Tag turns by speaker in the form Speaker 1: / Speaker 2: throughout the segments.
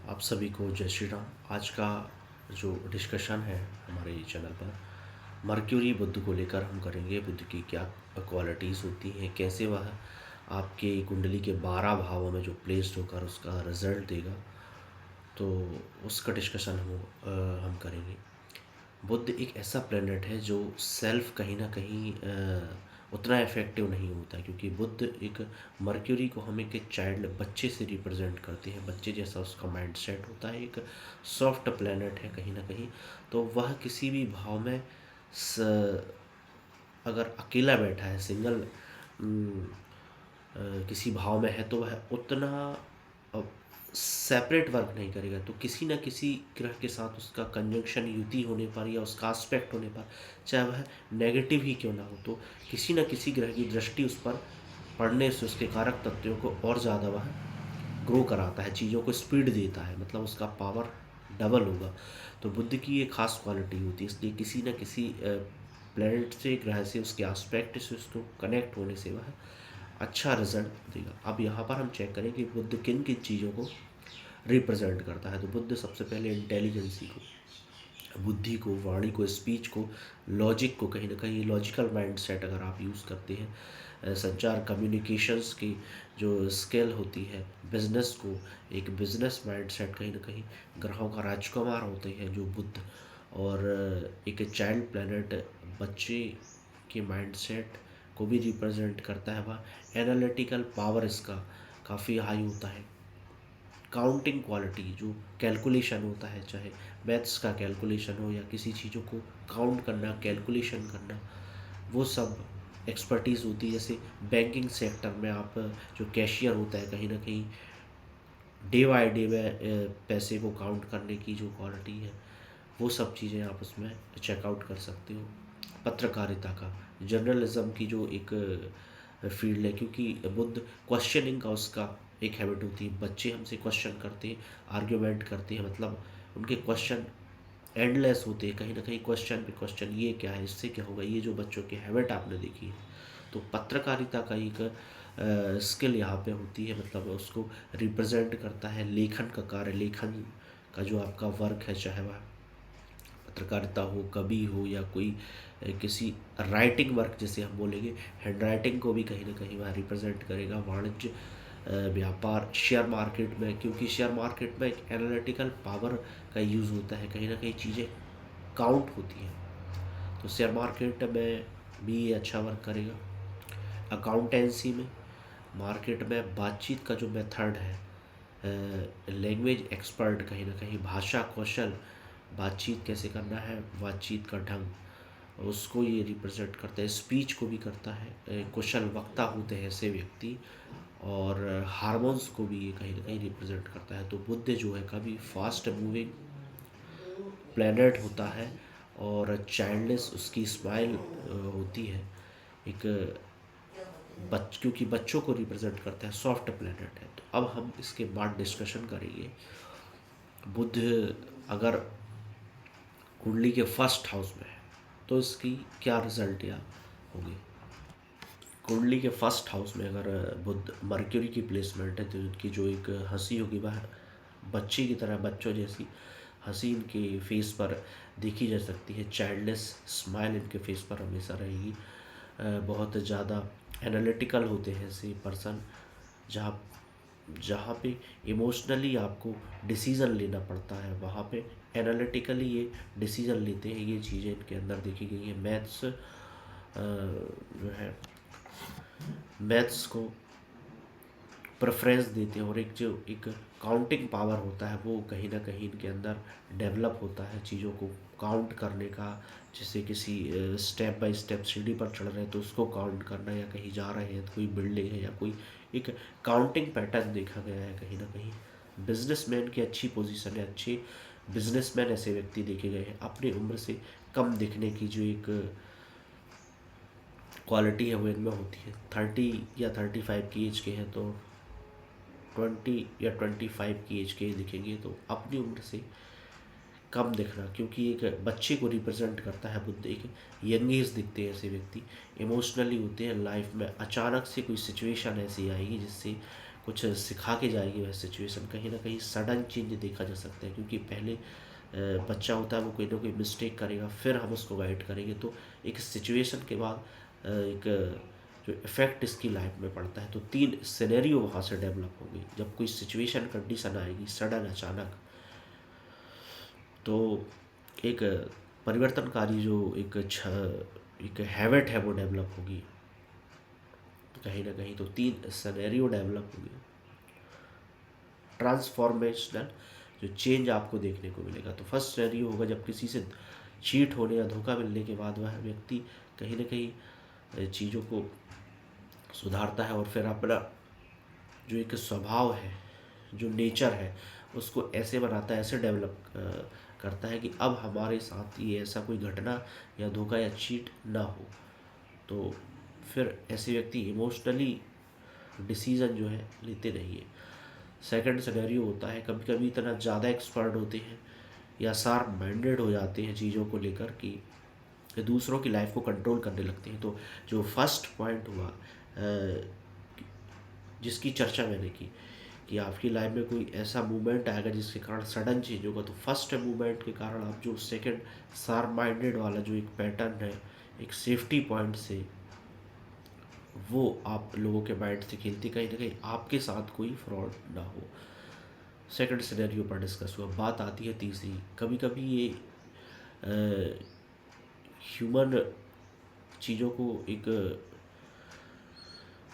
Speaker 1: आप सभी को जय श्री राम। आज का जो डिस्कशन है हमारे चैनल पर मर्क्यूरी बुध को लेकर हम करेंगे। बुध की क्या क्वालिटीज़ होती हैं, कैसे वह आपके कुंडली के 12 भावों में जो प्लेस्ड होकर उसका रिजल्ट देगा, तो उसका डिस्कशन हम करेंगे। बुध एक ऐसा प्लेनेट है जो सेल्फ कहीं ना कहीं उतना इफेक्टिव नहीं होता है, क्योंकि बुध एक मर्क्यूरी को हम एक चाइल्ड बच्चे से रिप्रेजेंट करते हैं। बच्चे जैसा उसका माइंड सेट होता है, एक सॉफ्ट प्लेनेट है कहीं ना कहीं। तो वह किसी भी भाव में अगर अकेला बैठा है, सिंगल किसी भाव में है, तो वह उतना सेपरेट वर्क नहीं करेगा। तो किसी न किसी ग्रह के साथ उसका कंजंक्शन, युति होने पर या उसका एस्पेक्ट होने पर, चाहे वह नेगेटिव ही क्यों ना हो, तो किसी न किसी ग्रह की दृष्टि उस पर पड़ने से उसके कारक तत्वों को और ज़्यादा वह ग्रो कराता है, चीज़ों को स्पीड देता है, मतलब उसका पावर डबल होगा। तो बुद्ध की ये खास क्वालिटी होती है, इसलिए किसी न किसी प्लेनेट से, ग्रह से, उसके एस्पेक्ट से उसको कनेक्ट होने से वह अच्छा रिजल्ट देगा। अब यहाँ पर हम चेक करें कि बुद्ध किन किन चीज़ों को रिप्रेजेंट करता है। तो बुद्ध सबसे पहले इंटेलिजेंसी को, बुद्धि को, वाणी को, स्पीच को, लॉजिक को, कहीं ना कहीं लॉजिकल माइंड सेट अगर आप यूज़ करते हैं, संचार, कम्युनिकेशंस की जो स्किल होती है, बिजनेस को, एक बिजनेस माइंड सेट, कहीं ना कहीं ग्रहों का राजकुमार होते हैं जो बुद्ध। और एक चाइल्ड प्लेनेट बच्चे के माइंड सेट को भी रिप्रेजेंट करता है। वह एनालिटिकल पावर इसका काफ़ी हाई होता है। काउंटिंग क्वालिटी, जो कैलकुलेशन होता है, चाहे मैथ्स का कैलकुलेशन हो या किसी चीज़ों को काउंट करना, कैलकुलेशन करना, वो सब एक्सपर्टीज़ होती है। जैसे बैंकिंग सेक्टर में आप, जो कैशियर होता है, कहीं ना कहीं डे बाय डे में पैसे को काउंट करने की जो क्वालिटी है, वो सब चीज़ें आप उसमें चेकआउट कर सकते हो। पत्रकारिता का, जर्नलिज्म की जो एक फील्ड है, क्योंकि बुद्ध क्वेश्चनिंग का उसका एक हैबिट होती है। बच्चे हमसे क्वेश्चन करते हैं, आर्ग्यूमेंट करते हैं, मतलब उनके क्वेश्चन एंडलेस होते हैं, कहीं ना कहीं क्वेश्चन पे क्वेश्चन, ये क्या है, इससे क्या होगा, ये जो बच्चों की हैबिट आपने देखी है। तो पत्रकारिता का एक स्किल यहाँ पे होती है, मतलब उसको रिप्रेजेंट करता है। लेखन का कार्य, लेखन का जो आपका वर्क है, चाहे वह पत्रकारिता हो, कवि हो, या कोई किसी राइटिंग वर्क, जैसे हम बोलेंगे हैंड राइटिंग को भी कहीं ना कहीं वह रिप्रेजेंट करेगा। वाणिज्य, व्यापार, शेयर मार्केट में, क्योंकि शेयर मार्केट में एक एनालिटिकल पावर का यूज़ होता है, कहीं ना कहीं चीज़ें काउंट होती हैं, तो शेयर मार्केट में भी ये अच्छा वर्क करेगा। अकाउंटेंसी में, मार्केट में बातचीत का जो मेथड है, लैंग्वेज एक्सपर्ट, कहीं ना कहीं भाषा कौशल, बातचीत कैसे करना है, बातचीत का ढंग, उसको ये रिप्रेजेंट करता है। स्पीच को भी करता है, कुशल वक्ता होते हैं ऐसे व्यक्ति। और हार्मोन्स को भी ये कहीं ना कहीं रिप्रेजेंट करता है। तो बुद्ध जो है काफ़ी फास्ट मूविंग प्लैनेट होता है, और चाइल्डलेस उसकी स्माइल होती है। एक क्योंकि बच्चों को रिप्रेजेंट करता है, सॉफ्ट प्लैनेट है। तो अब हम इसके बाद डिस्कशन करेंगे, बुध अगर कुंडली के फर्स्ट हाउस में है तो इसकी क्या रिजल्ट या होगी। कुंडली के फर्स्ट हाउस में अगर बुध मर्क्यूरी की प्लेसमेंट है, तो इनकी जो एक हंसी होगी वह बच्चे की तरह, बच्चों जैसी हंसी इनके फेस पर देखी जा सकती है। चाइल्डलेस स्माइल इनके फेस पर हमेशा रहेगी। बहुत ज़्यादा एनालिटिकल होते हैं ऐसे पर्सन, जहाँ जहाँ पे इमोशनली आपको डिसीज़न लेना पड़ता है, वहाँ पे एनालिटिकली ये डिसीज़न लेते हैं। ये चीज़ें इनके अंदर देखी गई हैं। मैथ्स जो है, मैथ्स को प्रेफरेंस देते हैं, और एक जो एक काउंटिंग पावर होता है, वो कहीं ना कहीं इनके अंदर डेवलप होता है, चीज़ों को काउंट करने का। जैसे किसी स्टेप बाय स्टेप सीढ़ी पर चढ़ रहे हैं तो उसको काउंट करना, या कहीं जा रहे हैं तो कोई बिल्डिंग है या कोई एक काउंटिंग पैटर्न देखा गया है कहीं ना कहीं। बिजनेसमैन की अच्छी पोजीशन है, अच्छे बिजनेसमैन ऐसे व्यक्ति देखे गए हैं। अपनी उम्र से कम दिखने की जो एक क्वालिटी है वो इनमें होती है। 30 या 35 की एज के हैं तो 20 या 25 की एज के दिखेंगे, तो अपनी उम्र से कम दिखना, क्योंकि एक बच्चे को रिप्रेजेंट करता है बुद्ध। एक यंग एज दिखते हैं ऐसे व्यक्ति, इमोशनली होते हैं। लाइफ में अचानक से कोई सिचुएशन ऐसी आएगी जिससे कुछ सिखा के जाएगी वह सिचुएशन, कहीं ना कहीं सडन चेंज देखा जा सकता है, क्योंकि पहले बच्चा होता है वो कोई ना कोई मिस्टेक करेगा, फिर हम उसको गाइड करेंगे, तो एक सिचुएशन के बाद एक जो इफ़ेक्ट इसकी लाइफ में पड़ता है, तो 3 सिनेरियो वहाँ से डेवलप होगी। जब कोई सिचुएशन कंडीशन आएगी सडन अचानक, तो एक परिवर्तनकारी जो एक हैबिट है वो डेवलप होगी कहीं ना कहीं। तो 3 सिनेरियो डेवलप होगी, ट्रांसफॉर्मेशनल जो चेंज आपको देखने को मिलेगा। तो फर्स्ट सिनेरियो होगा जब किसी से चीट होने या धोखा मिलने के बाद वह व्यक्ति कहीं ना कहीं चीज़ों को सुधारता है और फिर अपना जो एक स्वभाव है, जो नेचर है, उसको ऐसे बनाता है, ऐसे डेवलप करता है कि अब हमारे साथ ये ऐसा कोई घटना या धोखा या चीट ना हो। तो फिर ऐसे व्यक्ति इमोशनली डिसीज़न जो है लेते नहीं है। सेकंड सिनेरियो होता है कभी कभी इतना ज़्यादा एक्सपर्ट होते हैं या शार्प माइंडेड हो जाते हैं चीज़ों को लेकर कि दूसरों की लाइफ को कंट्रोल करने लगते हैं। तो जो फर्स्ट पॉइंट हुआ जिसकी चर्चा मैंने की कि आपकी लाइफ में कोई ऐसा मूवमेंट आएगा जिसके कारण सडन चेंज होगा, तो फर्स्ट मूवमेंट के कारण आप जो सेकंड शार्प माइंडेड वाला जो एक पैटर्न है, एक सेफ्टी पॉइंट से वो आप लोगों के माइंड से खेलते, कहीं ना कहीं आपके साथ कोई फ्रॉड ना हो। सेकंड सिनेरियो पर डिस्कस हुआ। बात आती है तीसरी, कभी कभी ये ह्यूमन चीज़ों को एक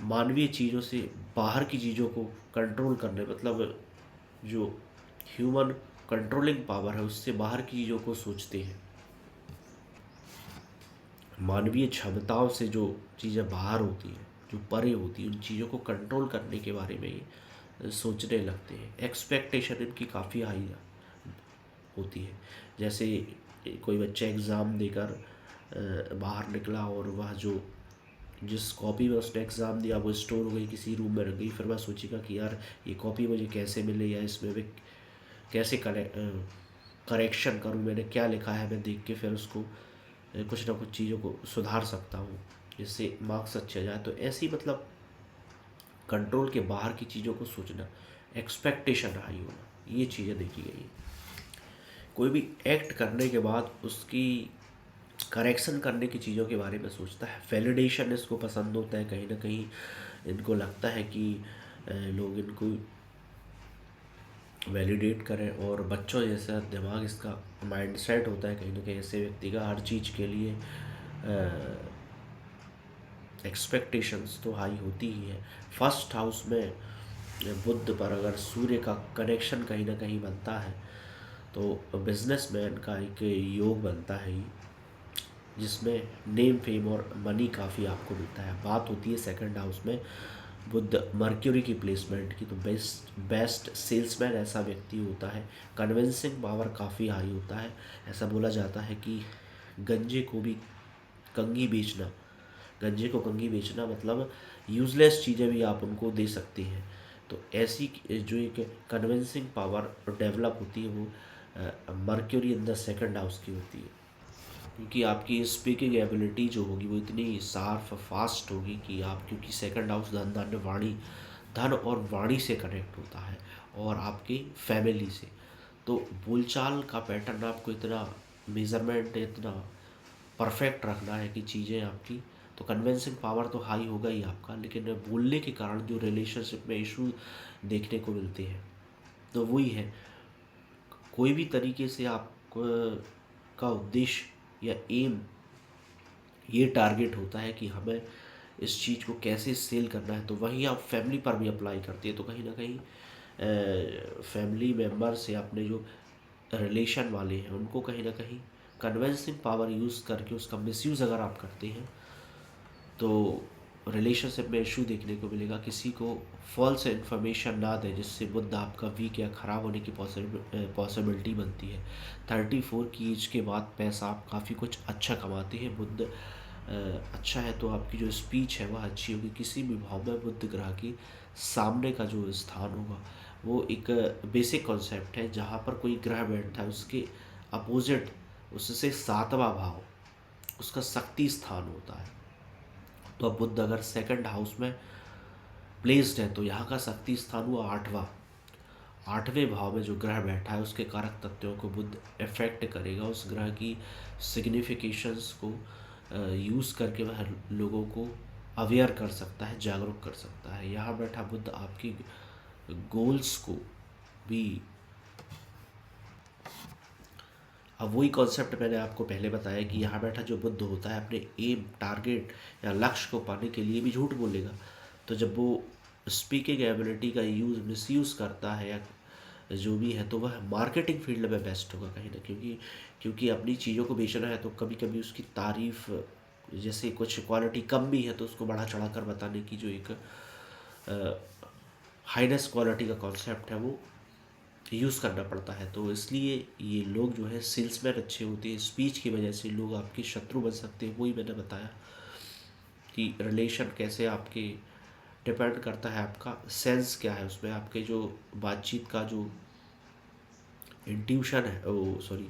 Speaker 1: मानवीय चीज़ों से बाहर की चीज़ों को कंट्रोल करने, मतलब जो ह्यूमन कंट्रोलिंग पावर है उससे बाहर की चीज़ों को सोचते हैं। मानवीय क्षमताओं से जो चीज़ें बाहर होती हैं, जो परे होती हैं, उन चीज़ों को कंट्रोल करने के बारे में ये सोचने लगते हैं। एक्सपेक्टेशन इनकी काफ़ी हाई होती है। जैसे कोई बच्चा एग्ज़ाम देकर बाहर निकला और वह जो जिस कॉपी में उसने एग्ज़ाम दिया वो स्टोर हो गई, किसी रूम में रख गई, फिर वह सोचेगा कि यार ये कॉपी मुझे कैसे मिले या इसमें मैं कैसे करेक्शन करूँ, मैंने क्या लिखा है, मैं देख के फिर उसको कुछ ना कुछ चीज़ों को सुधार सकता हूँ जिससे मार्क्स अच्छे आ जाए। तो ऐसी मतलब कंट्रोल के बाहर की चीज़ों को सोचना, एक्सपेक्टेशन हाई होना, ये चीज़ें देखी गई है। कोई भी एक्ट करने के बाद उसकी करेक्शन करने की चीज़ों के बारे में सोचता है। वैलिडेशन इसको पसंद होता है, कहीं ना कहीं इनको लगता है कि लोग इनको वैलिडेट करें, और बच्चों जैसा दिमाग इसका माइंडसेट होता है कहीं ना कहीं ऐसे व्यक्ति का, हर चीज़ के लिए एक्सपेक्टेशंस तो हाई होती ही है। फर्स्ट हाउस में बुध पर अगर सूर्य का कनेक्शन कहीं ना कहीं बनता है तो बिजनेसमैन का एक योग बनता है ही, जिसमें नेम फेम और मनी काफ़ी आपको मिलता है। बात होती है सेकंड हाउस में बुध मर्क्यूरी की प्लेसमेंट की, तो बेस्ट सेल्समैन ऐसा व्यक्ति होता है, कन्विंसिंग पावर काफ़ी हाई होता है। ऐसा बोला जाता है कि गंजे को भी कंघी बेचना, गंजे को कंघी बेचना मतलब यूज़लेस चीज़ें भी आप उनको दे सकते हैं। तो ऐसी जो एक कन्विंसिंग पावर डेवलप होती है वो mercury in the second house की होती है, क्योंकि आपकी स्पीकिंग एबिलिटी जो होगी वो इतनी शार्प फास्ट होगी कि आप, क्योंकि सेकंड हाउस धन धन वाणी, धन और वाणी से कनेक्ट होता है और आपकी फैमिली से, तो बोलचाल का पैटर्न आपको इतना मेज़रमेंट इतना परफेक्ट रखना है कि चीज़ें आपकी, तो कन्विंसिंग पावर तो हाई होगा ही आपका, लेकिन बोलने के कारण जो रिलेशनशिप में इशू देखने को मिलते हैं तो वही है, कोई भी तरीके से आप का उद्देश्य या एम ये टारगेट होता है कि हमें इस चीज़ को कैसे सेल करना है, तो वही आप फैमिली पर भी अप्लाई करते हैं। तो कहीं ना कहीं फैमिली मेम्बर्स या अपने जो रिलेशन वाले हैं उनको कहीं ना कहीं कन्विंसिंग पावर यूज़ करके उसका मिसयूज़ अगर आप करते हैं तो रिलेशनशिप में इशू देखने को मिलेगा। किसी को फॉल्स इन्फॉर्मेशन ना दें जिससे बुद्ध आपका वीक या ख़राब होने की पॉसिबिलिटी बनती है। 34 की एज के बाद पैसा आप काफ़ी कुछ अच्छा कमाते हैं। बुद्ध अच्छा है तो आपकी जो स्पीच है वह अच्छी होगी। किसी भी भाव में बुद्ध ग्रह की सामने का जो स्थान होगा वो एक बेसिक कॉन्सेप्ट है, जहाँ पर कोई ग्रह बैठता है उसके अपोजिट उससे 7वां भाव उसका शक्ति स्थान होता है। तो अब बुद्ध अगर सेकंड हाउस में प्लेस्ड है, तो यहाँ का शक्ति स्थान हुआ आठवां। आठवें भाव में जो ग्रह बैठा है उसके कारक तत्वों को बुध इफेक्ट करेगा। उस ग्रह की सिग्निफिकेशंस को यूज़ करके वह लोगों को अवेयर कर सकता है, जागरूक कर सकता है। यहाँ बैठा बुध आपकी गोल्स को भी, अब वही कॉन्सेप्ट मैंने आपको पहले बताया कि यहाँ बैठा जो बुद्ध होता है अपने एम, टारगेट या लक्ष्य को पाने के लिए भी झूठ बोलेगा। तो जब वो स्पीकिंग एबिलिटी का मिसयूज़ करता है या जो भी है, तो वह मार्केटिंग फील्ड में बेस्ट होगा कहीं ना, क्योंकि अपनी चीज़ों को बेचना है तो कभी कभी उसकी तारीफ़, जैसे कुछ क्वालिटी कम भी है तो उसको बढ़ा चढ़ा कर बताने की जो एक हाईनेस क्वालिटी का कॉन्सेप्ट है वो यूज़ करना पड़ता है। तो इसलिए ये लोग जो है सेल्समैन अच्छे होते हैं, स्पीच की वजह से लोग आपके शत्रु बन सकते हैं। वही मैंने बताया कि रिलेशन कैसे आपके डिपेंड करता है, आपका सेंस क्या है उसमें, आपके जो बातचीत का जो इंट्यूशन है, ओ सॉरी,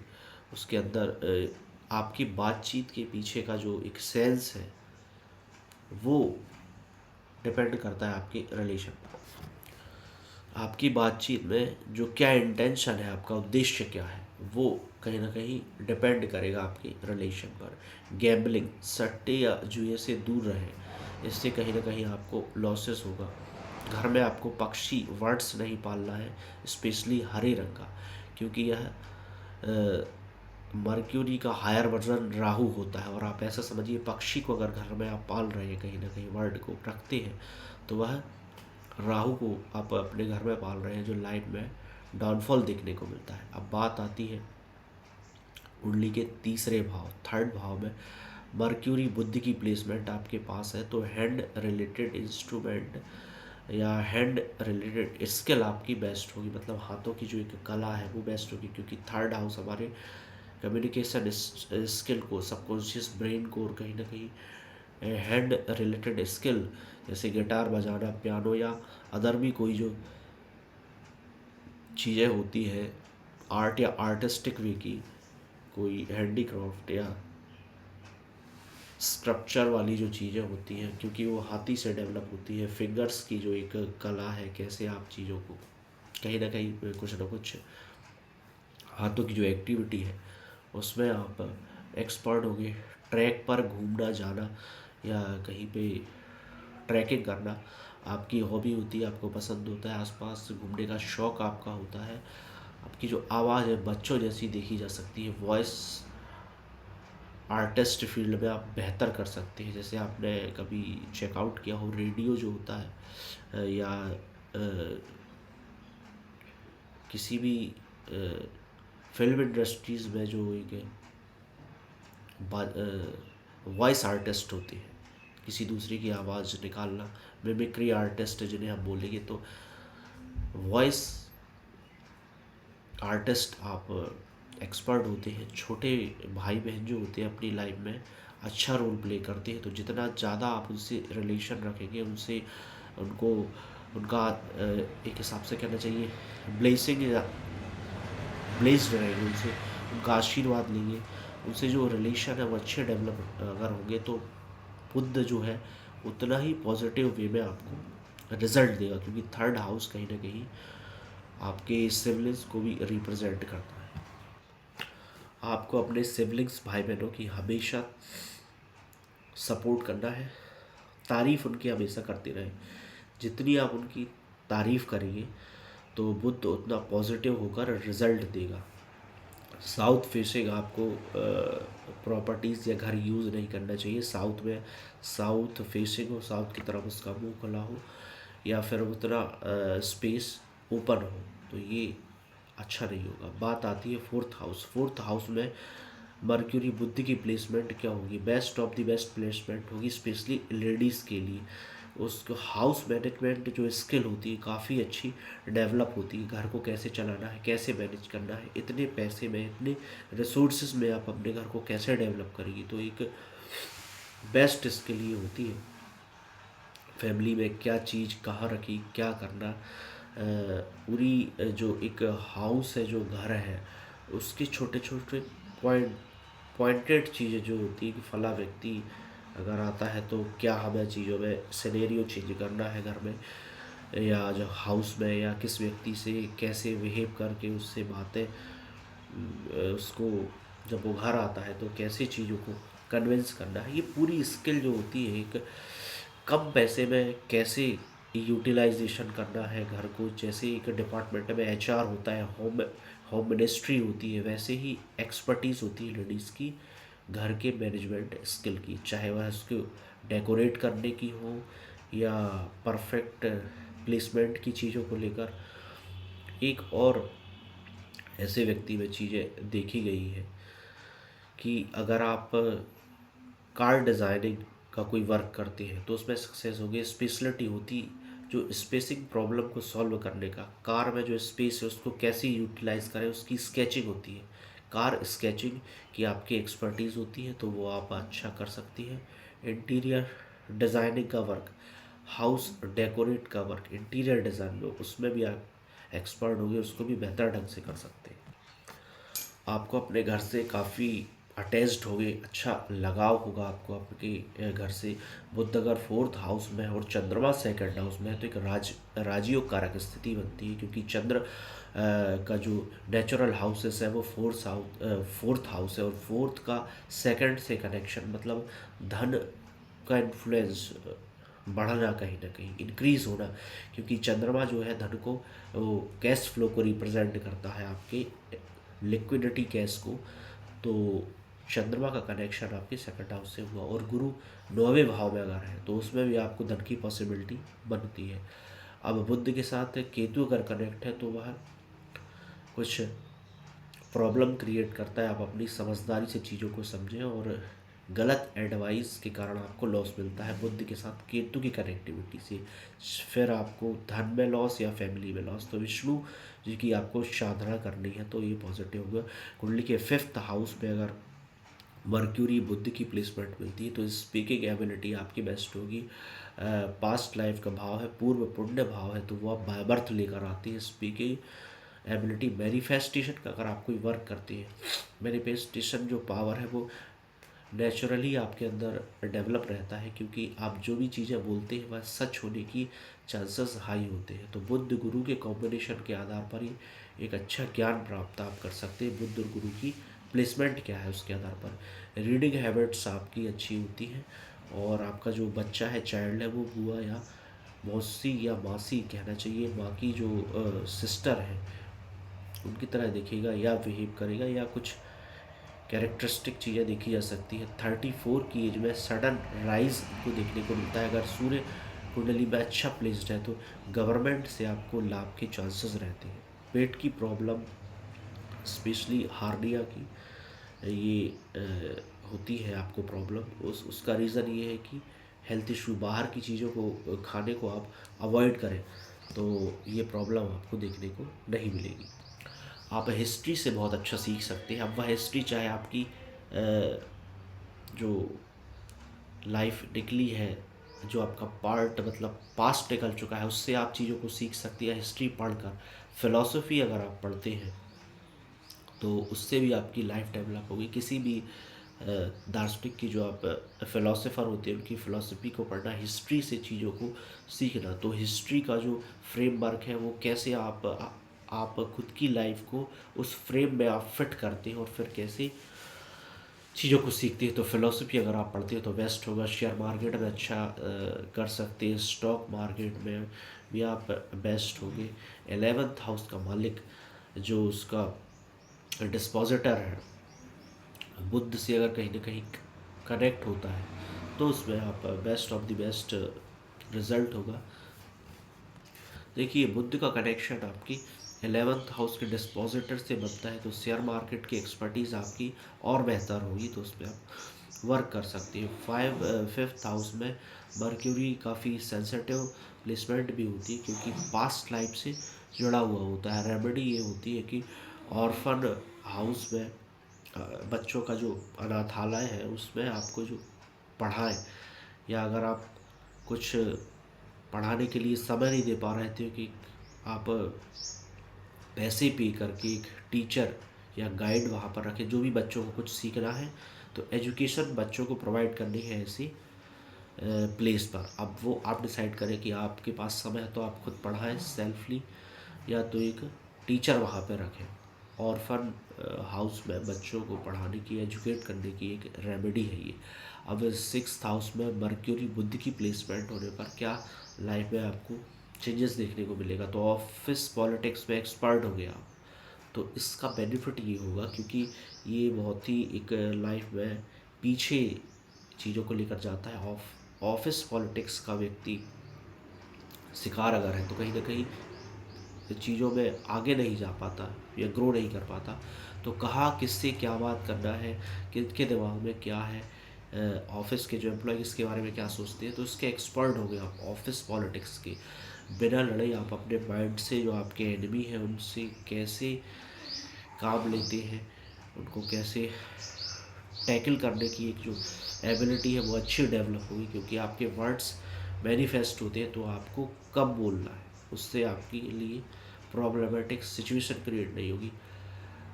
Speaker 1: उसके अंदर आपकी बातचीत के पीछे का जो एक सेंस है वो डिपेंड करता है आपके रिलेशन पर। आपकी बातचीत में जो क्या इंटेंशन है, आपका उद्देश्य क्या है, वो कहीं ना कहीं डिपेंड करेगा आपके रिलेशन पर। गैम्बलिंग, सट्टे या जुए से दूर रहें, इससे कहीं ना कहीं आपको लॉसेस होगा। घर में आपको पक्षी वर्ड्स नहीं पालना है, स्पेशली हरे रंग का, क्योंकि यह मर्क्यूरी का हायर वर्जन राहु होता है। और आप ऐसा समझिए, पक्षी को अगर घर में आप पाल रहे हैं, कहीं ना कहीं वर्ड को रखते हैं, तो वह राहु को आप अपने घर में पाल रहे हैं, जो लाइफ में डाउनफॉल देखने को मिलता है। अब बात आती है कुंडली के तीसरे भाव, थर्ड भाव में मर्क्यूरी बुद्धि की प्लेसमेंट आपके पास है, तो हैंड रिलेटेड इंस्ट्रूमेंट या हैंड रिलेटेड स्किल आपकी बेस्ट होगी, मतलब हाथों की जो एक कला है वो बेस्ट होगी, क्योंकि थर्ड हाउस हमारे कम्युनिकेशन स्किल को, सबकॉन्शियस ब्रेन को, और कहीं ना कहीं हैंड रिलेटेड स्किल जैसे गिटार बजाना, पियानो या अदर भी कोई जो चीज़ें होती हैं आर्ट या आर्टिस्टिक वे की, कोई हैंडीक्राफ्ट या स्ट्रक्चर वाली जो चीज़ें होती हैं, क्योंकि वो हाथी से डेवलप होती है। फिंगर्स की जो एक कला है, कैसे आप चीज़ों को कहीं ना कहीं कुछ ना कुछ हाथों की जो एक्टिविटी है उसमें आप एक्सपर्ट होंगे। ट्रैक पर घूमना जाना या कहीं पे ट्रैकिंग करना आपकी हॉबी होती है, आपको पसंद होता है, आसपास घूमने का शौक़ आपका होता है। आपकी जो आवाज़ है बच्चों जैसी देखी जा सकती है। वॉइस आर्टिस्ट फील्ड में आप बेहतर कर सकते हैं, जैसे आपने कभी चेकआउट किया हो रेडियो जो होता है, या किसी भी फिल्म इंडस्ट्रीज़ में जो एक वॉइस आर्टिस्ट होते हैं, किसी दूसरे की आवाज़ निकालना, मिमिक्री आर्टिस्ट जिन्हें हम बोलेंगे, तो वॉइस आर्टिस्ट आप एक्सपर्ट होते हैं। छोटे भाई बहन जो होते हैं अपनी लाइफ में अच्छा रोल प्ले करते हैं, तो जितना ज़्यादा आप उनसे रिलेशन रखेंगे, उनसे उनको उनका एक हिसाब से कहना चाहिए ब्लेसिंग या ब्लेस्ड रहेंगे, उनसे उनका आशीर्वाद लेंगे, उनसे जो रिलेशन है वो अच्छे डेवलप अगर होंगे, तो बुध जो है उतना ही पॉजिटिव वे में आपको रिजल्ट देगा, क्योंकि थर्ड हाउस कहीं ना कहीं आपके सिबलिंग्स को भी रिप्रेजेंट करता है। आपको अपने सिबलिंग्स, भाई बहनों की हमेशा सपोर्ट करना है, तारीफ़ उनकी हमेशा करते रहें। जितनी आप उनकी तारीफ़ करेंगे तो बुध उतना पॉजिटिव होकर रिजल्ट देगा। साउथ फेसिंग आपको प्रॉपर्टीज़ या घर यूज़ नहीं करना चाहिए। साउथ में साउथ फेसिंग हो, साउथ की तरफ उसका मुंह खुला हो, या फिर उतना स्पेस ओपन हो, तो ये अच्छा नहीं होगा। बात आती है फोर्थ हाउस। फोर्थ हाउस में मर्क्यूरी बुद्धि की प्लेसमेंट क्या होगी, best of the best placement होगी, स्पेशली लेडीज़ के लिए। उसको हाउस मैनेजमेंट जो स्किल होती है काफ़ी अच्छी डेवलप होती है। घर को कैसे चलाना है, कैसे मैनेज करना है, इतने पैसे में, इतने रिसोर्सेज में आप अपने घर को कैसे डेवलप करेंगी, तो एक बेस्ट स्किल ये होती है। फैमिली में क्या चीज़ कहाँ रखी, क्या करना, पूरी जो एक हाउस है, जो घर है, उसके छोटे छोटे पॉइंटेड चीज़ें जो होती है कि फला व्यक्ति अगर आता है तो क्या हमें चीज़ों में सिनेरियो चेंज करना है घर में, या जो हाउस में या किस व्यक्ति से कैसे बिहेव करके उससे बातें उसको जब वो घर आता है तो कैसे चीज़ों को कन्विंस करना है, ये पूरी स्किल जो होती है एक कम पैसे में कैसे यूटिलाइजेशन करना है घर को। जैसे एक डिपार्टमेंट में एचआर होता है, होम होम मिनिस्ट्री होती है, वैसे ही एक्सपर्टीज़ होती है लेडीज़ की घर के मैनेजमेंट स्किल की, चाहे वह उसको डेकोरेट करने की हो या परफेक्ट प्लेसमेंट की चीज़ों को लेकर। एक और ऐसे व्यक्ति में चीज़ें देखी गई है कि अगर आप कार डिज़ाइनिंग का कोई वर्क करते हैं तो उसमें सक्सेस होगी। स्पेशलिटी होती जो स्पेसिंग प्रॉब्लम को सॉल्व करने का, कार में जो स्पेस है उसको कैसे यूटिलाइज करें उसकी स्केचिंग होती है। कार स्केचिंग की आपकी एक्सपर्टीज़ होती है तो वो आप अच्छा कर सकती हैं। इंटीरियर डिज़ाइनिंग का वर्क, हाउस डेकोरेट का वर्क, इंटीरियर डिज़ाइन में उसमें भी आप एक्सपर्ट होंगे, उसको भी बेहतर ढंग से कर सकते हैं। आपको अपने घर से काफ़ी अटैच्ड होगे, अच्छा लगाव होगा आपको आपके घर से। बुध अगर फोर्थ हाउस में है और चंद्रमा सेकंड हाउस में है तो एक राजयोग कारक स्थिति बनती है, क्योंकि चंद्र का जो नेचुरल हाउसेस है वो फोर्थ हाउस है, और फोर्थ का सेकंड से कनेक्शन मतलब धन का इन्फ्लुएंस बढ़ना, कहीं ना कहीं इंक्रीज होना, क्योंकि चंद्रमा जो है धन को, वो कैश फ्लो को रिप्रेजेंट करता है, आपके लिक्विडिटी कैश को। तो चंद्रमा का कनेक्शन आपके सेकंड हाउस से हुआ, और गुरु 9वें भाव में अगर है तो उसमें भी आपको धन की पॉसिबिलिटी बनती है। अब बुध के साथ केतु अगर कनेक्ट है तो वह कुछ प्रॉब्लम क्रिएट करता है। आप अपनी समझदारी से चीज़ों को समझें, और गलत एडवाइस के कारण आपको लॉस मिलता है बुध के साथ केतु की कनेक्टिविटी से। फिर आपको धन में लॉस या फैमिली में लॉस। तो विष्णु जी की आपको साधना करनी है तो ये पॉजिटिव होगा। कुंडली के 5th हाउस में अगर मर्क्यूरी बुध की प्लेसमेंट मिलती है तो स्पीकिंग एबिलिटी आपकी बेस्ट होगी। पास्ट लाइफ का भाव है, पूर्व पुण्य भाव है, तो वो आप बाय बर्थ लेकर आती है स्पीकिंग एबिलिटी। मैनिफेस्टेशन का अगर आप कोई वर्क करती है, मैनिफेस्टेशन जो पावर है वो नेचुरली आपके अंदर डेवलप रहता है, क्योंकि आप जो भी चीज़ें बोलते हैं वह सच होने की चांसेस हाई होते हैं। तो बुध गुरु के कॉम्बिनेशन के आधार पर ही एक अच्छा ज्ञान प्राप्त आप कर सकते हैं। बुध और गुरु की प्लेसमेंट क्या है उसके आधार पर रीडिंग हैबिट्स आपकी अच्छी होती हैं, और आपका जो बच्चा है, चाइल्ड है, वो बुआ या मौसी या मासी कहना चाहिए, माँ की जो सिस्टर है उनकी तरह दिखेगा या बिहेव करेगा, या कुछ कैरेक्टरिस्टिक चीज़ें देखी जा सकती है। 34 की एज में सडन राइज को देखने को मिलता है। अगर सूर्य कुंडली में अच्छा प्लेस्ड है तो गवर्नमेंट से आपको लाभ के चांसेस रहते हैं। पेट की प्रॉब्लम, स्पेशली हार्निया की, ये होती है आपको प्रॉब्लम। उसका रीज़न ये है कि हेल्थ इशू, बाहर की चीज़ों को खाने को आप अवॉइड करें तो ये प्रॉब्लम आपको देखने को नहीं मिलेगी। आप हिस्ट्री से बहुत अच्छा सीख सकते हैं। अब वह हिस्ट्री चाहे आपकी जो लाइफ निकली है, जो आपका पार्ट मतलब पास्ट निकल चुका है, उससे आप चीज़ों को सीख सकते हैं हिस्ट्री पढ़कर। फ़िलॉसफी अगर आप पढ़ते हैं तो उससे भी आपकी लाइफ डेवलप होगी। किसी भी दार्शनिक की जो आप फ़िलासफ़र होते हैं उनकी फ़िलासफ़ी को पढ़ना, हिस्ट्री से चीज़ों को सीखना। तो हिस्ट्री का जो फ्रेमवर्क है वो कैसे आप खुद की लाइफ को उस फ्रेम में आप फिट करते हैं और फिर कैसे चीज़ों को सीखते हैं। तो फ़िलासफ़ी अगर आप पढ़ते हैं तो बेस्ट होगा। शेयर मार्केट में अच्छा कर सकते हैं, स्टॉक मार्केट में भी आप बेस्ट होंगे। 11th हाउस का मालिक जो उसका डिस्पोजिटर है बुध से अगर कहीं ना कहीं कनेक्ट होता है तो उसमें आप best of the best result होगा। देखिए बुध का कनेक्शन आपकी 11th हाउस के डिस्पोजिटर से बनता है तो शेयर मार्केट की एक्सपर्टीज़ आपकी और बेहतर होगी, तो उसमें आप वर्क कर सकती है। 5th हाउस में मर्क्यूरी काफ़ी सेंसिटिव प्लेसमेंट भी होती है, क्योंकि पास्ट लाइफ से जुड़ा हुआ होता है। रेमेडी ये होती है कि ऑर्फन हाउस में बच्चों का जो अनाथालय है उसमें आपको जो पढ़ाएं, या अगर आप कुछ पढ़ाने के लिए समय नहीं दे पा रहे थे कि आप पैसे पे करके एक टीचर या गाइड वहाँ पर रखें, जो भी बच्चों को कुछ सीखना है तो एजुकेशन बच्चों को प्रोवाइड करनी है ऐसी प्लेस पर। अब वो आप डिसाइड करें कि आपके पास समय है तो आप खुद पढ़ाएं सेल्फली, या तो एक टीचर वहाँ पे रखें। ऑर्फन हाउस में बच्चों को पढ़ाने की, एजुकेट करने की एक रेमेडी है ये। अब 6th हाउस में मर्क्यूरी बुध की प्लेसमेंट होने पर क्या लाइफ में आपको चेंजेस देखने को मिलेगा। तो ऑफिस पॉलिटिक्स में एक्सपर्ट हो गया आप, तो इसका बेनिफिट ये होगा क्योंकि ये बहुत ही एक लाइफ में पीछे चीज़ों को लेकर जाता है। ऑफिस पॉलिटिक्स का व्यक्ति शिकार अगर है तो कहीं ना कहीं चीज़ों में आगे नहीं जा पाता या ग्रो नहीं कर पाता। तो कहाँ किससे क्या बात करना है, किनके दिमाग में क्या है, ऑफिस के जो एम्प्लॉय इसके बारे में क्या सोचते हैं, तो इसके एक्सपर्ट हो गए आप ऑफिस पॉलिटिक्स के। बिना लड़े आप अपने माइंड से जो आपके एनिमी हैं उनसे कैसे काम लेते हैं, उनको कैसे टैकल करने की एक जो एबिलिटी है वो अच्छी डेवलप होगी, क्योंकि आपके वर्ड्स मैनिफेस्ट होते हैं। तो आपको कब बोलना है उससे आपके लिए प्रॉब्लमेटिक सिचुएशन क्रिएट नहीं होगी।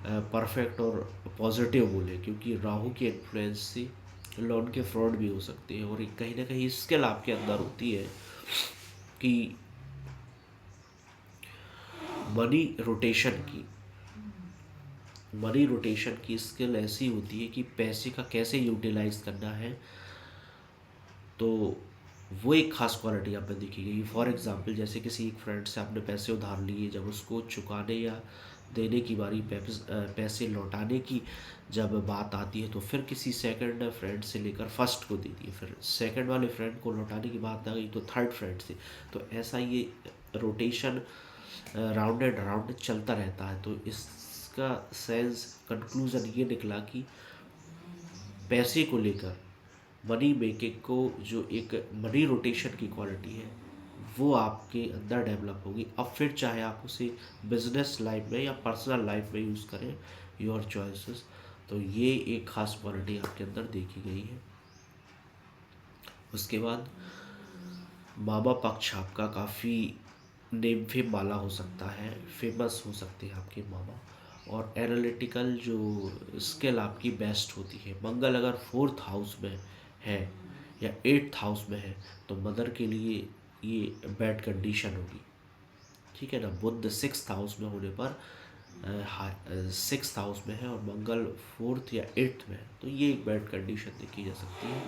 Speaker 1: परफेक्ट और पॉजिटिव बोले, क्योंकि राहु के इन्फ्लुएंस से लोन के फ्रॉड भी हो सकते हैं। और एक कहीं ना कहीं स्किल आपके अंदर होती है कि मनी रोटेशन की स्किल ऐसी होती है कि पैसे का कैसे यूटिलाइज करना है। तो वो एक ख़ास क्वालिटी आप में देखी गई। फॉर एग्ज़ाम्पल जैसे किसी एक फ्रेंड से आपने पैसे उधार लिए, जब उसको चुकाने या देने की बारी, पैसे लौटाने की जब बात आती है, तो फिर किसी सेकंड फ्रेंड से लेकर फर्स्ट को दे दिए, फिर सेकंड वाले फ्रेंड को लौटाने की बात आ गई तो थर्ड फ्रेंड से। तो ऐसा ये रोटेशन राउंड एंड राउंड चलता रहता है। तो इसका सेंस कंक्लूज़न ये निकला कि पैसे को लेकर मनी मेकिंग को जो एक मनी रोटेशन की क्वालिटी है वो आपके अंदर डेवलप होगी। अब फिर चाहे आप उसे बिजनेस लाइफ में या पर्सनल लाइफ में यूज़ करें, योर चॉइसेस। तो ये एक ख़ास क्वालिटी आपके अंदर देखी गई है। उसके बाद मामा पक्ष आपका काफ़ी नेम फेम वाला हो सकता है, फेमस हो सकते हैं आपके मामा। और एनालिटिकल जो स्किल आपकी बेस्ट होती है। मंगल अगर 4th हाउस में है या 8th हाउस में है तो मदर के लिए ये बैड कंडीशन होगी, ठीक है ना। बुध 6th हाउस में होने पर 6th हाउस में है और मंगल 4th या 8th में है तो ये एक बैड कंडीशन देखी जा सकती है।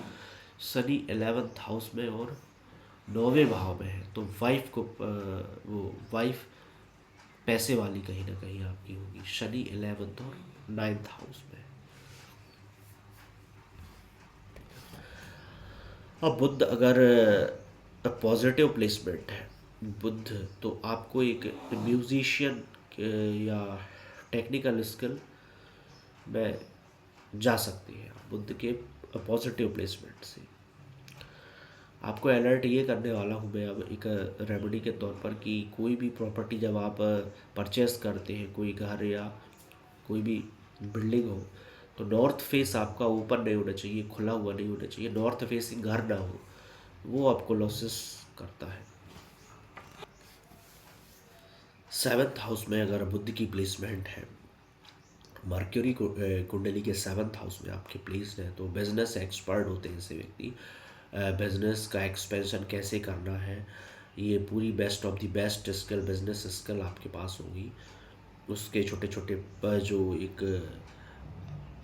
Speaker 1: शनि 11th हाउस में और 9वें भाव में है तो वाइफ को वो वाइफ पैसे वाली कहीं ना कहीं आपकी होगी। शनि 11th और 9th हाउस में। अब बुध अगर पॉजिटिव प्लेसमेंट है बुध, तो आपको एक म्यूजिशियन या टेक्निकल स्किल में जा सकती है बुध के पॉजिटिव प्लेसमेंट से। आपको अलर्ट ये करने वाला हूँ मैं अब एक रेमेडी के तौर पर कि कोई भी प्रॉपर्टी जब आप परचेस करते हैं, कोई घर या कोई भी बिल्डिंग हो, तो नॉर्थ फेस आपका ओपन नहीं होना चाहिए, खुला हुआ नहीं होना चाहिए। नॉर्थ फेसिंग घर ना हो, वो आपको लॉसेस करता है। 7th हाउस में अगर बुध की प्लेसमेंट है, मर्क्यूरी कुंडली के 7th हाउस में आपके प्लेस है, तो बिजनेस एक्सपर्ट होते हैं ऐसे व्यक्ति। बिजनेस का एक्सपेंशन कैसे करना है, ये पूरी best of the best skill, business skill आपके पास होगी। उसके छोटे छोटे जो एक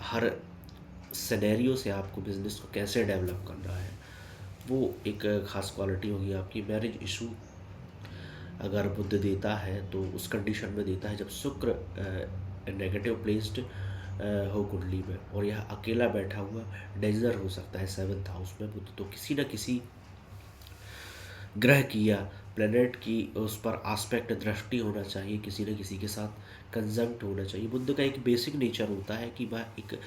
Speaker 1: हर सिनेरियो से आपको बिज़नेस को कैसे डेवलप करना है, वो एक ख़ास क्वालिटी होगी आपकी। मैरिज इशू अगर बुध देता है तो उस कंडीशन में देता है जब शुक्र नेगेटिव प्लेस्ड हो कुंडली में, और यह अकेला बैठा हुआ डेंजर हो सकता है 7th हाउस में बुध। तो किसी न किसी ग्रह की या प्लेनेट की उस पर आस्पेक्ट, दृष्टि होना चाहिए, किसी न किसी के साथ कंजंक्ट होना चाहिए। बुध का एक बेसिक नेचर होता है कि वह एक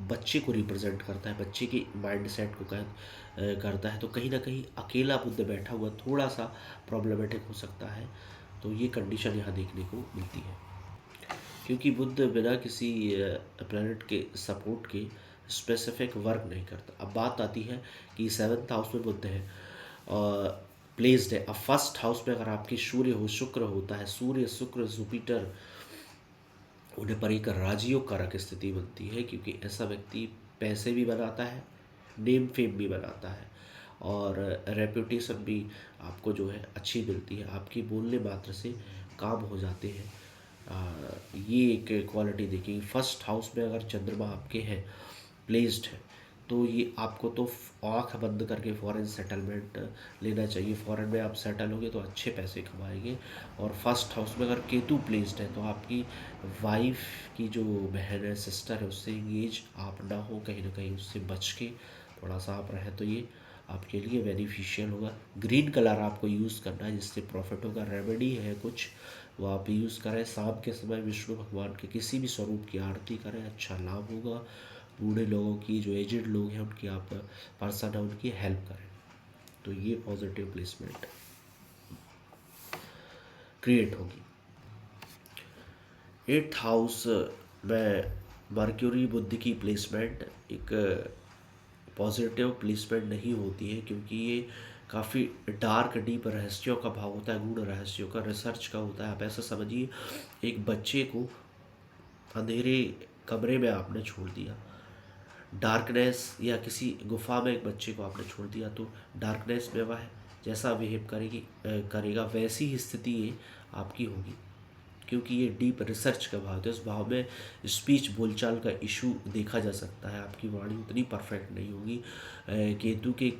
Speaker 1: बच्चे को रिप्रेजेंट करता है, बच्चे के माइंड सेट को करता है। तो कहीं ना कहीं अकेला बुध बैठा हुआ थोड़ा सा प्रॉब्लमेटिक हो सकता है। तो ये कंडीशन यहाँ देखने को मिलती है, क्योंकि बुध बिना किसी प्लैनेट के सपोर्ट के स्पेसिफिक वर्क नहीं करता। अब बात आती है कि 7th हाउस में बुध है और प्लेस्ड है। अब 1st हाउस में अगर आपके सूर्य हो, शुक्र होता है, सूर्य शुक्र जुपिटर उन्हें पर एक राजयोग कारक स्थिति बनती है, क्योंकि ऐसा व्यक्ति पैसे भी बनाता है नेम फेम भी बनाता है और रेपुटेशन भी आपको जो है अच्छी मिलती है, आपकी बोलने मात्र से काम हो जाते हैं। ये एक क्वालिटी देखिए, फर्स्ट हाउस में अगर चंद्रमा आपके हैं, प्लेस्ड है, तो ये आपको तो आँख बंद करके फॉरेन सेटलमेंट लेना चाहिए। फॉरेन में आप सेटल होंगे तो अच्छे पैसे कमाएंगे। और फर्स्ट हाउस में अगर केतु प्लेस्ड है तो आपकी वाइफ की जो बहन है, सिस्टर है, उससे इंगेज आप ना हो, कहीं ना कहीं उससे बच के थोड़ा सा आप रहें तो ये आपके लिए बेनिफिशियल होगा। ग्रीन कलर आपको यूज़ करना है जिससे प्रॉफिट होगा। रेमेडी है कुछ वो आप यूज़ करें। शाम के समय विष्णु भगवान के किसी भी स्वरूप की आरती करें, अच्छा लाभ होगा। बूढ़े लोगों की, जो एजेड लोग हैं उनकी आप पर्सन है उनकी हेल्प करें, तो ये पॉजिटिव प्लेसमेंट क्रिएट होगी। 8th हाउस में मर्क्यूरी बुध की प्लेसमेंट एक पॉजिटिव प्लेसमेंट नहीं होती है, क्योंकि ये काफ़ी डार्क डीप रहस्यों का भाव होता है, गूढ़ रहस्यों का, रिसर्च का होता है। आप ऐसा समझिए, एक बच्चे को अंधेरे कमरे में आपने छोड़ दिया, डार्कनेस, या किसी गुफा में एक बच्चे को आपने छोड़ दिया, तो डार्कनेस में वह जैसा बिहेव करेगा वैसी ही स्थिति ये आपकी होगी, क्योंकि ये डीप रिसर्च का भाव है। उस भाव में स्पीच, बोलचाल का इशू देखा जा सकता है। आपकी वाणी उतनी परफेक्ट नहीं होगी। केतु के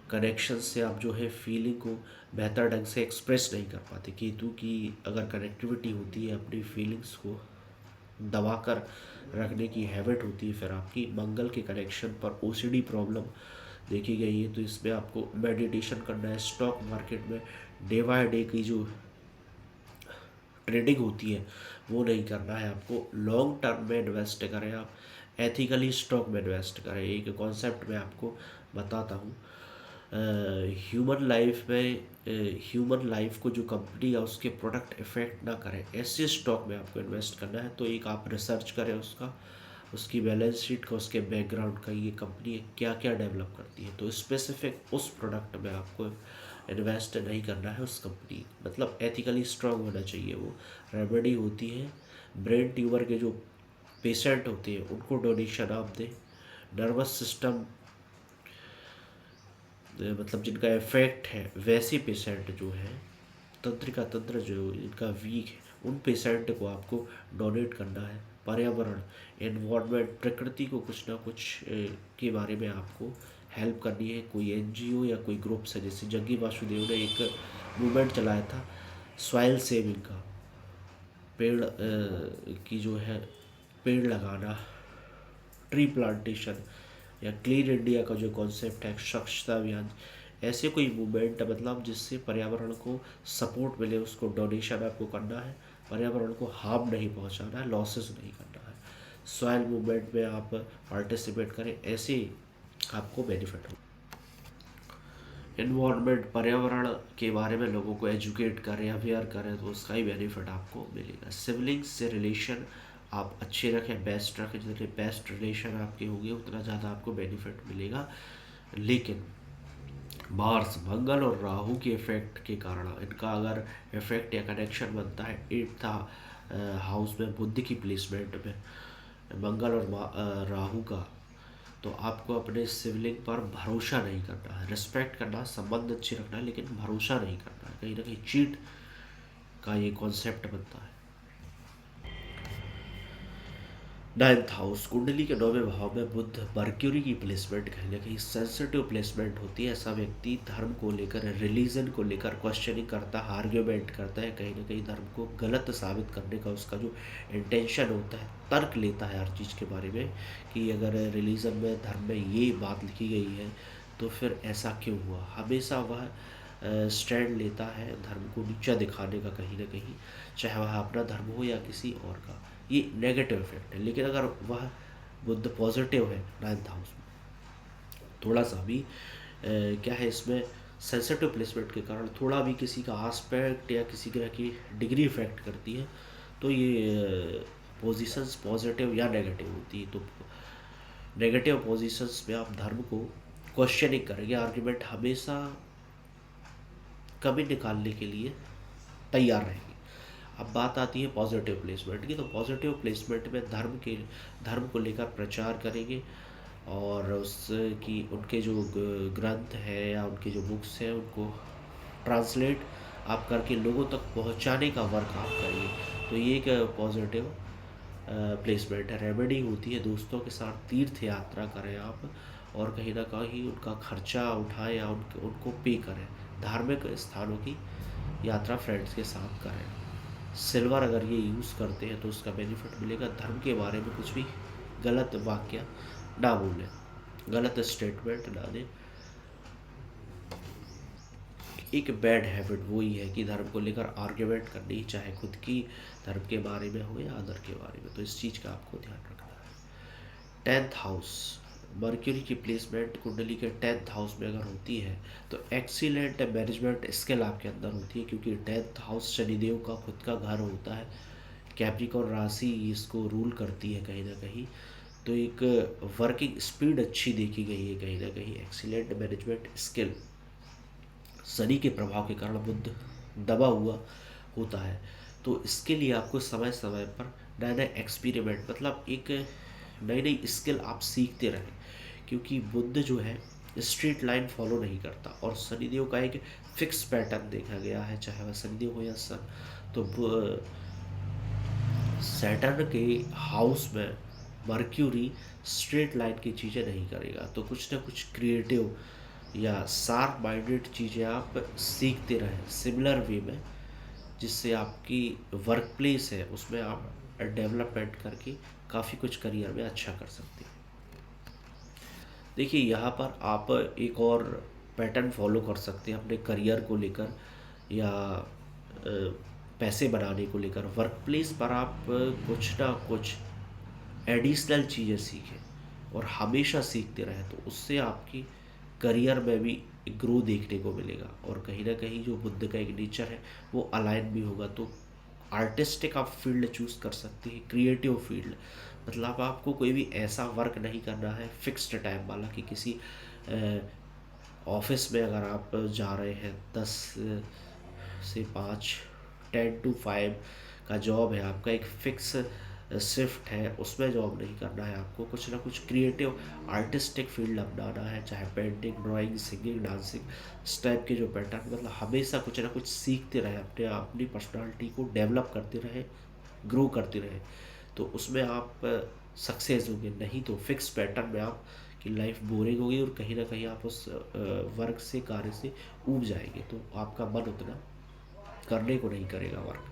Speaker 1: कनेक्शन से आप जो है फीलिंग को बेहतर ढंग से एक्सप्रेस नहीं कर पाते। केतु की अगर कनेक्टिविटी होती है, अपनी फीलिंग्स को दबा कर रखने की हैबिट होती है। फिर आपकी मंगल के कनेक्शन पर ओसीडी प्रॉब्लम देखी गई है, तो इसमें आपको मेडिटेशन करना है। स्टॉक मार्केट में डे बाय डे की जो ट्रेडिंग होती है वो नहीं करना है आपको। लॉन्ग टर्म में इन्वेस्ट करें, आप एथिकली स्टॉक में इन्वेस्ट करें। एक कॉन्सेप्ट मैं आपको बताता हूँ। ह्यूमन लाइफ को जो कंपनी या उसके प्रोडक्ट इफेक्ट ना करें, ऐसे स्टॉक में आपको इन्वेस्ट करना है। तो एक आप रिसर्च करें उसकी बैलेंस शीट का, उसके बैकग्राउंड का, ये कंपनी क्या क्या डेवलप करती है, तो स्पेसिफिक उस प्रोडक्ट में आपको इन्वेस्ट नहीं करना है। उस कंपनी मतलब एथिकली स्ट्रांग होना चाहिए। वो रेमेडी होती है, ब्रेन ट्यूमर के जो पेशेंट होते हैं उनको डोनेशन आप दें। नर्वस सिस्टम मतलब जिनका इफेक्ट है, वैसे पेशेंट जो है, तंत्रिका तंत्र जो इनका वीक है, उन पेशेंट को आपको डोनेट करना है। पर्यावरण, एनवायरनमेंट, प्रकृति को कुछ ना कुछ के बारे में आपको हेल्प करनी है। कोई एनजीओ या कोई ग्रुप से, जैसे जग्गी वासुदेव ने एक मूवमेंट चलाया था सॉइल सेविंग का, पेड़ की जो है पेड़ लगाना, ट्री प्लांटेशन, या क्लीन इंडिया का जो कॉन्सेप्ट है, स्वच्छता अभियान, ऐसे कोई मूवमेंट मतलब जिससे पर्यावरण को सपोर्ट मिले, उसको डोनेशन आपको करना है। पर्यावरण को हार्म नहीं पहुंचाना है, लॉसेस नहीं करना है। सॉइल मूवमेंट में आप पार्टिसिपेट करें, ऐसे आपको बेनिफिट हो। इन्वायरमेंट, पर्यावरण के बारे में लोगों को एजुकेट करें, अवेयर करें, तो उसका ही बेनिफिट आपको मिलेगा। सिबलिंग्स से रिलेशन आप अच्छे रखें, बेस्ट रखें। जितने बेस्ट रिलेशन आपके होंगे उतना ज़्यादा आपको बेनिफिट मिलेगा। लेकिन मार्स, मंगल और राहु के इफेक्ट के कारण इनका अगर इफेक्ट या कनेक्शन बनता है 8th हाउस में बुध की प्लेसमेंट में मंगल और राहु का, तो आपको अपने सिबलिंग पर भरोसा नहीं करना है। रिस्पेक्ट करना, संबंध अच्छे रखना है, लेकिन भरोसा नहीं करना है। कहीं ना कहीं चीट का ये कॉन्सेप्ट बनता है। 9th हाउस, कुंडली के 9वें भाव में बुध मर्क्यूरी की प्लेसमेंट कहीं ना कहीं सेंसिटिव प्लेसमेंट होती है। ऐसा व्यक्ति धर्म को लेकर, रिलीजन को लेकर क्वेश्चनिंग करता है, आर्ग्यूमेंट करता है, कहीं ना कहीं धर्म को गलत साबित करने का उसका जो इंटेंशन होता है, तर्क लेता है हर चीज़ के बारे में कि अगर रिलीजन में, धर्म में ये बात लिखी गई है तो फिर ऐसा क्यों हुआ। हमेशा वह स्टैंड लेता है धर्म को नीचा दिखाने का, कहीं ना कहीं, चाहे वह अपना धर्म हो या किसी और का। ये नेगेटिव इफेक्ट है। लेकिन अगर वह बुद्ध पॉजिटिव है 9th हाउस में, थोड़ा सा भी क्या है, इसमें सेंसिटिव प्लेसमेंट के कारण थोड़ा भी किसी का आस्पेक्ट या किसी ग्रह की डिग्री इफेक्ट करती है, तो ये पोजीशंस पॉजिटिव या नेगेटिव होती है। तो नेगेटिव पोजीशंस में आप धर्म को क्वेश्चनिंग करेंगे, आर्ग्यूमेंट हमेशा कमी निकालने के लिए तैयार रहेंगे। अब बात आती है पॉजिटिव प्लेसमेंट की, तो पॉजिटिव प्लेसमेंट में धर्म को लेकर प्रचार करेंगे, और उसकी उनके जो ग्रंथ है या उनके जो बुक्स हैं उनको ट्रांसलेट आप करके लोगों तक पहुंचाने का वर्क आप करिए। तो ये एक पॉजिटिव प्लेसमेंट है। रेमेडी होती है दोस्तों के साथ तीर्थ यात्रा करें आप, और कहीं ना कहीं उनका खर्चा उठाएं या उनको पे करें। धार्मिक स्थानों की यात्रा फ्रेंड्स के साथ करें। सिल्वर अगर ये यूज़ करते हैं तो उसका बेनिफिट मिलेगा। धर्म के बारे में कुछ भी गलत वाक्य ना बोलें, गलत स्टेटमेंट ना दें। एक बैड हैबिट वो ही है कि धर्म को लेकर आर्ग्यूमेंट करनी, चाहे खुद की धर्म के बारे में हो या अदर के बारे में। तो इस चीज़ का आपको ध्यान रखना है। 10th हाउस, मर्क्यूरी की प्लेसमेंट कुंडली के 10th हाउस में अगर होती है तो एक्सीलेंट मैनेजमेंट स्किल आपके अंदर होती है, क्योंकि 10th हाउस शनिदेव का खुद का घर होता है। कैप्रिकॉर्न राशि इसको रूल करती है कहीं ना कहीं। तो एक वर्किंग स्पीड अच्छी देखी गई है कहीं ना कहीं। एक्सीलेंट मैनेजमेंट स्किल, शनि के प्रभाव के कारण बुध दबा हुआ होता है। तो इसके लिए आपको समय समय पर नए नए एक्सपेरिमेंट, मतलब एक नई नई स्किल आप सीखते रहें, क्योंकि बुध जो है स्ट्रेट लाइन फॉलो नहीं करता और शनिदेव का एक फिक्स पैटर्न देखा गया है, चाहे वह शनिदेव हो या सन। तो सैटर्न के हाउस में मर्क्यूरी स्ट्रेट लाइन की चीज़ें नहीं करेगा। तो कुछ ना कुछ क्रिएटिव या शार्प माइंडेड चीज़ें आप सीखते रहें सिमिलर वे में, जिससे आपकी वर्क प्लेस है उसमें आप डेवलपमेंट करके काफ़ी कुछ करियर में अच्छा कर सकते हैं। देखिए यहाँ पर आप एक और पैटर्न फॉलो कर सकते हैं अपने करियर को लेकर या पैसे बनाने को लेकर। वर्क प्लेस पर आप कुछ ना कुछ एडिशनल चीज़ें सीखें और हमेशा सीखते रहें, तो उससे आपकी करियर में भी ग्रो देखने को मिलेगा। और कहीं ना कहीं जो बुद्ध का एक नेचर है वो अलाइन भी होगा। तो आर्टिस्टिक आप फील्ड चूज़ कर सकते हैं, क्रिएटिव फील्ड, मतलब आपको कोई भी ऐसा वर्क नहीं करना है फिक्स्ड टाइम वाला कि किसी ऑफिस में अगर आप जा रहे हैं 10 से 5, 10 to 5 का जॉब है आपका, एक फिक्स शिफ्ट है, उसमें जॉब नहीं करना है आपको। कुछ ना कुछ क्रिएटिव आर्टिस्टिक फील्ड अपनाना है, चाहे पेंटिंग, ड्राइंग, सिंगिंग, डांसिंग, इस टाइप के जो पैटर्न, मतलब हमेशा कुछ ना कुछ सीखते रहे, अपनी पर्सनालिटी को डेवलप करते रहे, ग्रो करते रहे, तो उसमें आप सक्सेस होंगे। नहीं तो फिक्स पैटर्न में आप की लाइफ बोरिंग होगी और कहीं ना कहीं आप उस वर्क से, कार्य से ऊब जाएंगे, तो आपका मन उतना करने को नहीं करेगा वर्क।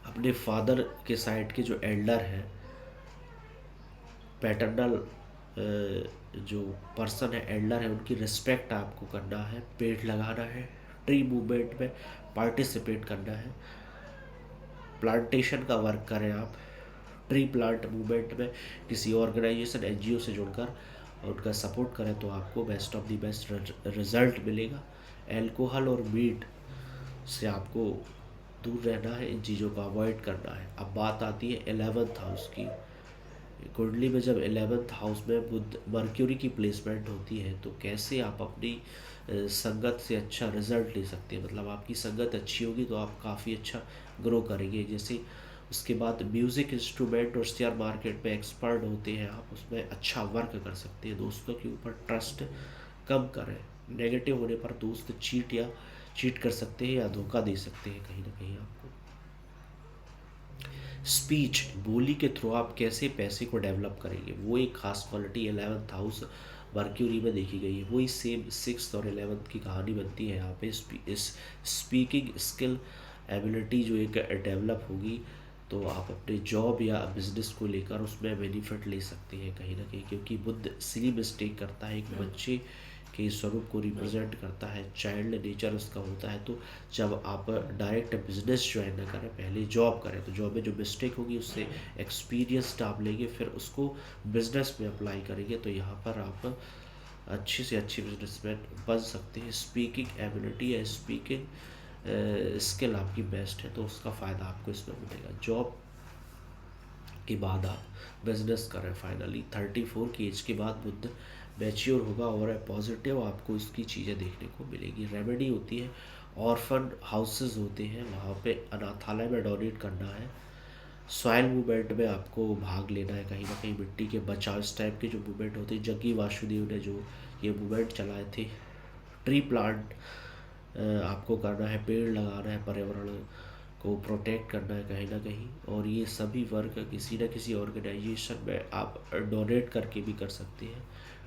Speaker 1: अपने फादर के साइड के जो एल्डर हैं, पैटर्नल जो पर्सन है, एल्डर है, उनकी रिस्पेक्ट आपको करना है, पेड़ लगाना है, ट्री मूवमेंट में पार्टिसिपेट करना है, प्लांटेशन का वर्क करें आप, ट्री प्लांट मूवमेंट में किसी ऑर्गेनाइजेशन, एनजीओ से जुड़कर उनका सपोर्ट करें, तो आपको best of the best result मिलेगा। एल्कोहल और मीट से आपको दूर रहना है, इन चीज़ों को अवॉइड करना है। अब बात आती है 11th हाउस की। कुंडली में जब 11th हाउस में बुध मर्क्यूरी की प्लेसमेंट होती है तो कैसे आप अपनी संगत से अच्छा रिजल्ट ले सकते हैं, मतलब आपकी संगत अच्छी होगी तो आप काफ़ी अच्छा ग्रो करेंगे। जैसे उसके बाद म्यूज़िक इंस्ट्रूमेंट और शेयर मार्केट में एक्सपर्ट होते हैं आप, उसमें अच्छा वर्क कर सकते हैं। दोस्तों के ऊपर ट्रस्ट कम करें, नेगेटिव होने पर दोस्त चीट कर सकते हैं या धोखा दे सकते हैं कहीं ना कहीं आपको। स्पीच, बोली के थ्रू आप कैसे पैसे को डेवलप करेंगे, वो एक खास क्वालिटी 11th हाउस मर्क्यूरी में देखी गई है। वही सेम 6th और 11th की कहानी बनती है यहाँ पे। इस स्पीकिंग स्किल एबिलिटी जो एक डेवलप होगी तो आप अपने जॉब या बिजनेस को लेकर उसमें बेनिफिट ले सकते हैं कहीं ना कहीं, क्योंकि बुद्ध सिली मिस्टेक करता है, एक बच्चे के स्वरूप को रिप्रेजेंट करता है, चाइल्ड नेचर उसका होता है। तो जब आप डायरेक्ट बिजनेस ज्वाइन ना करें, पहले जॉब करें, तो जॉब में जो मिस्टेक होगी उससे एक्सपीरियंस आप लेंगे, फिर उसको बिजनेस में अप्लाई करेंगे, तो यहाँ पर आप अच्छी से अच्छी बिजनेसमैन बन सकते हैं। स्पीकिंग एबिलिटी या स्पीकिंग स्किल आपकी बेस्ट है तो उसका फ़ायदा आपको इसमें मिलेगा। जॉब के बाद आप बिजनेस करें। फाइनली 34 की एज के बाद बुद्ध मैच्योर होगा और पॉजिटिव आपको इसकी चीज़ें देखने को मिलेगी। रेमेडी होती है, ऑर्फन हाउसेस होते हैं वहाँ पे अनाथालय में डोनेट करना है, सॉइल मूवमेंट में आपको भाग लेना है, कहीं ना कहीं मिट्टी के बचाव, इस टाइप के जो मूवमेंट होते हैं। जग्गी वासुदेव ने जो ये मूवमेंट चलाए थे, ट्री प्लांट आपको करना है, पेड़ लगाना है, पर्यावरण को प्रोटेक्ट करना है कहीं ना कहीं। और ये सभी वर्क किसी न किसी ऑर्गेनाइजेशन में आप डोनेट करके भी कर सकते हैं।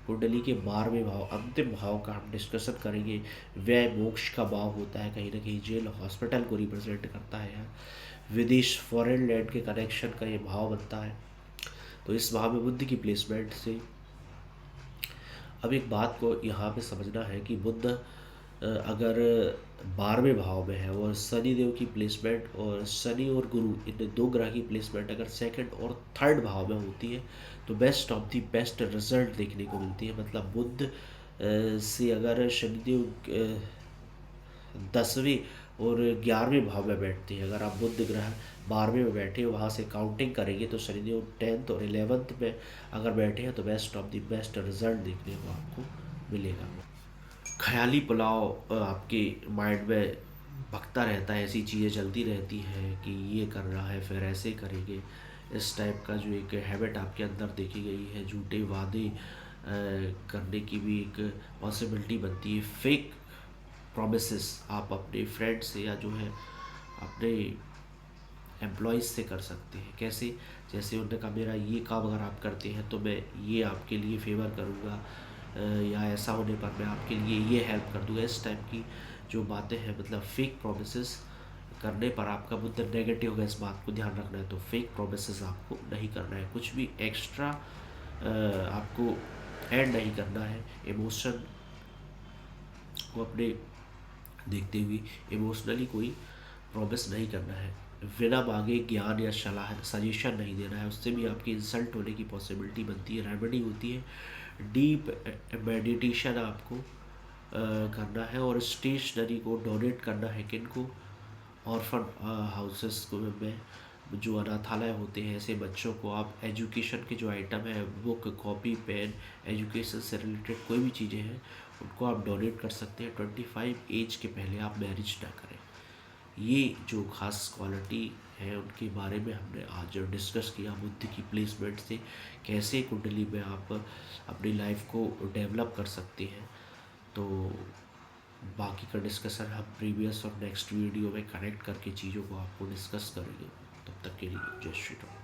Speaker 1: कुंडली के 12वें भाव, अंतिम भाव का हम डिस्कशन करेंगे। व्यय मोक्ष का भाव होता है, कहीं ना कहीं जेल हॉस्पिटल को रिप्रेजेंट करता है यहाँ। विदेश फॉरेन लैंड के कनेक्शन का ये भाव बनता है। तो इस भाव में बुद्ध की प्लेसमेंट से अब एक बात को यहाँ पे समझना है कि बुद्ध अगर 12वें भाव में है और शनि देव की प्लेसमेंट, और शनि और गुरु इन दो ग्रह की प्लेसमेंट अगर सेकंड और थर्ड भाव में होती है तो best of the best result देखने को मिलती है। मतलब बुद्ध से अगर शनिदेव 10वें और 11वें भाव में बैठते हैं, अगर आप बुध ग्रह 12वें में बैठे हो, वहाँ से काउंटिंग करेंगे तो शनिदेव 10th और 11th में अगर बैठे हैं तो best of the best result देखने को आपको मिलेगा। ख्याली पुलाव आपके माइंड में भगता रहता है, ऐसी चीज़ें चलती रहती हैं कि ये कर रहा है फिर ऐसे करेंगे, इस टाइप का जो एक हैबिट आपके अंदर देखी गई है। झूठे वादे करने की भी एक पॉसिबिलिटी बनती है। फेक प्रोमिसेस आप अपने फ्रेंड से या जो है अपने एम्प्लॉयज़ से कर सकते हैं। कैसे? जैसे उन्होंने कहा मेरा ये काम अगर आप करते हैं तो मैं ये आपके लिए फेवर करूँगा, या ऐसा होने पर मैं आपके लिए ये हेल्प कर दूँगा। इस टाइप की जो बातें हैं, मतलब फेक प्रोमिसेस करने पर आपका बुद्ध नेगेटिव होगा, इस बात को ध्यान रखना है। तो फेक प्रोमिसेस आपको नहीं करना है, कुछ भी एक्स्ट्रा आपको ऐड नहीं करना है। इमोशन को अपने देखते हुए इमोशनली कोई प्रॉमिस नहीं करना है। बिना मांगे ज्ञान या सलाह सजेशन नहीं देना है, उससे भी आपकी इंसल्ट होने की पॉसिबिलिटी बनती है। रेमेडी होती है डीप मेडिटेशन आपको करना है, और स्टेशनरी को डोनेट करना है किन को? ऑर्फन हाउसेस को में जो अनाथालय होते हैं, ऐसे बच्चों को आप एजुकेशन के जो आइटम है, बुक, कॉपी, पेन, एजुकेशन से रिलेटेड कोई भी चीज़ें हैं उनको आप डोनेट कर सकते हैं। 25 एज के पहले आप मैरिज ना करें। ये जो खास क्वालिटी है उनके बारे में हमने आज डिस्कस किया। बुद्ध की प्लेसमेंट से कैसे कुंडली में आप अपनी लाइफ को डेवलप कर सकते हैं। तो बाकी का डिस्कशन हम प्रीवियस और नेक्स्ट वीडियो में कनेक्ट करके चीज़ों को आपको डिस्कस करेंगे। तब तक के लिए जय श्री राम।